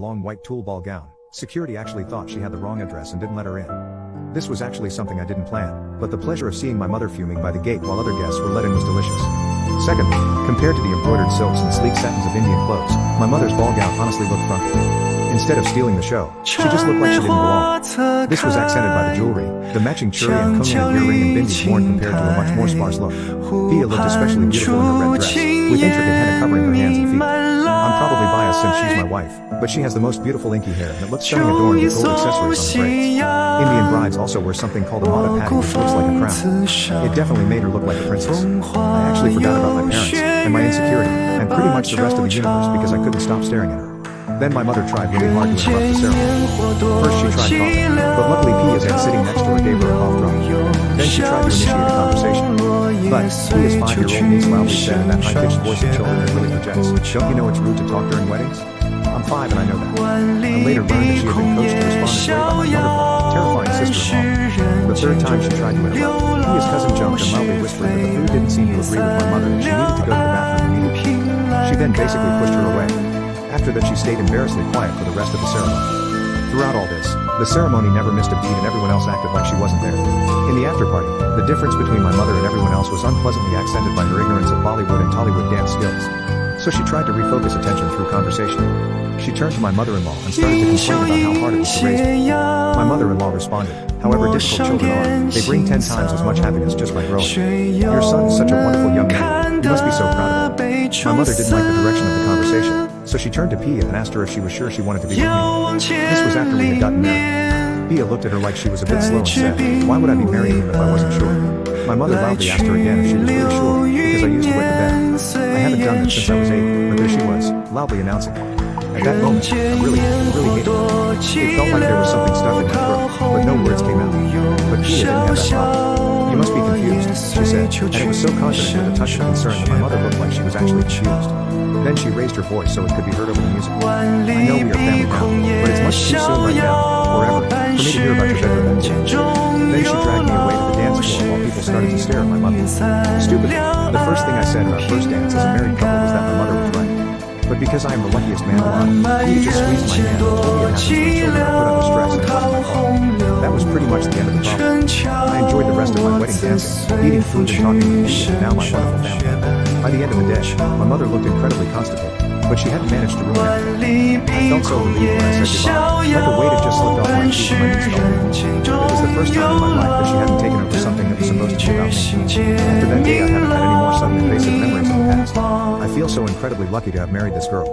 long white tulle ball gown. Security actually thought she had the wrong address and didn't let her in. This was actually something I didn't plan, but the pleasure of seeing my mother fuming by the gate while other guests were let in was delicious. Secondly, compared to the embroidered silks and sleek satins of Indian clothes, my mother's ball gown honestly looked frumpy. Instead of stealing the show, she just looked like she didn't belong. This was accented by the jewelry, the matching churi and kunlun earring and bindis worn compared to a much more sparse look. Pia looked especially beautiful in her red dress, with intricate henna covering her hands and feet. I'm probably biased since she's my wife, but she has the most beautiful inky hair and it looks stunning adorned with gold accessories on the braids. Indian brides also wear something called a mata patty which looks like a crown. It definitely made her look like a princess. I actually forgot about my parents, and my insecurity, and pretty much the rest of the universe because I couldn't stop staring at her. Then my mother tried really hard to interrupt the ceremony. First she tried coughing, but luckily Pia's aunt sitting next to her gave her a cough drop. Then she tried to initiate a conversation. But Pia's 5-year-old niece loudly said in that high-pitched voice of children that really projects, "Don't you know it's rude to talk during weddings?" I'm 5 and I know that. I later learned that she had been coached to respond this way by my mother-in-law, terrifying sister-in-law. The third time she tried to interrupt, Pia's cousin jumped and loudly whispered that the food didn't seem to agree with my mother and she needed to go to the bathroom immediately. She then basically pushed her away. After that she stayed embarrassedly quiet for the rest of the ceremony. Throughout all this, the ceremony never missed a beat and everyone else acted like she wasn't there. In the after-party, the difference between my mother and everyone else was unpleasantly accented by her ignorance of Bollywood and Tollywood dance skills. So she tried to refocus attention through conversation. She turned to my mother-in-law and started to complain about how hard it was to raise me. My mother-in-law responded, "However difficult children are, they bring 10 times as much happiness just by growing. Your son is such a wonderful young man, you must be so proud of him." My mother didn't like the direction of the conversation, so she turned to Pia and asked her if she was sure she wanted to be with me. This was after we had gotten married. Pia looked at her like she was a bit slow and said, "Why would I be marrying him if I wasn't sure?" My mother loudly asked her again if she was really sure, because I used to wet the bed. I haven't done this since I was 8, but there she was, loudly announcing it. At that moment, I really hated it. It felt like there was something stuck in my throat, but no words came out. But Pia didn't have that problem. "You must be confused," she said, and it was so confident with a touch of concern that my mother looked like she was actually confused. Then she raised her voice so it could be heard over the music. "I know we are family now, but it's much too soon right now, or ever, for me to hear about your bedroom activities." Then she dragged me away to the dance floor while people started to stare at my mother. Stupidly, the first thing I said at our first dance as a married couple was that my mother was right. But because I am the luckiest man alive, he just squeezed my hand and told me it happens when children are put under stress and it wasn't my fault. That was pretty much the end of the problem. I enjoyed the rest of my wedding dancing, eating food and talking to people and now my wonderful family. By the end of the day, my mother looked incredibly constipated, but she hadn't managed to ruin everything. I felt so relieved when I said goodbye, like a weight had just slipped off my feet and my knees felt weak. It was the first time in my life that she hadn't taken over something that was supposed to be about me. After that day I haven't had any more sudden invasive memories of the past. I feel so incredibly lucky to have married this girl.